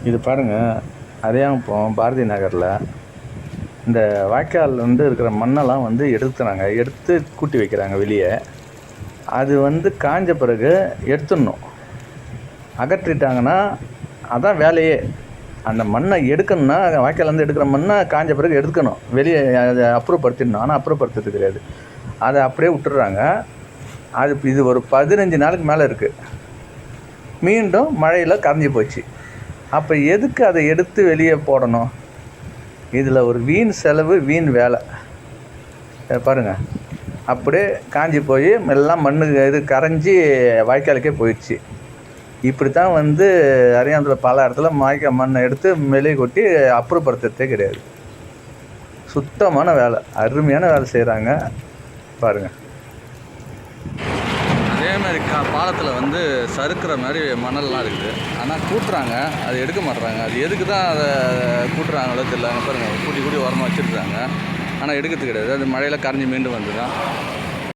இது பாருங்கள், அரியாங்குப்பம் பாரதி நகரில் இந்த வாய்க்கால் இருக்கிற மண்ணெல்லாம் எடுக்கிறாங்க, எடுத்து கூட்டி வைக்கிறாங்க வெளியே. அது காஞ்ச பிறகு எடுத்துடணும். அகற்றிட்டாங்கன்னா அதான் வேலையே. அந்த மண்ணை எடுக்கணும்னா, வாய்க்கால்லேருந்து எடுக்கிற மண்ணை காஞ்ச பிறகு எடுக்கணும், வெளியே அதை அப்புறப்படுத்திடணும். ஆனால் அப்புறப்படுத்துறது கிடையாது, அதை அப்படியே விட்டுடுறாங்க. இது ஒரு 15 நாளுக்கு மேலே இருக்குது. மீண்டும் மழையில் கரைஞ்சி போச்சு. அப்போ எதுக்கு அதை எடுத்து வெளியே போடணும்? இதில் ஒரு வீண் செலவு, வீண் வேலை. பாருங்கள், அப்படியே காஞ்சி போய் எல்லாம் மண்ணு கரைஞ்சி வாய்க்காலுக்கே போயிடுச்சு. இப்படி தான் அரியாந்தில் பல இடத்துல வாய்க்கால் மண்ணை எடுத்து வெளியே கொட்டி அப்புறப்படுத்துறதே கிடையாது. சுத்தமான வேலை, அருமையான வேலை செய்கிறாங்க பாருங்கள். அதேமாதிரி பாலத்தில் சறுக்கிற மாதிரி மணல்லாம் இருக்குது. ஆனால் கூட்டுறாங்க, அது எடுக்க மாட்டுறாங்க. அது எதுக்கு தான் அதை கூட்டுறாங்களோ தெரியல. பாருங்கள், கூட்டி ஓரமாக வச்சுருக்காங்க. ஆனால் எடுக்கிறது கிடையாது. அது மழையில் கரைஞ்சி மீண்டும் வந்து தான்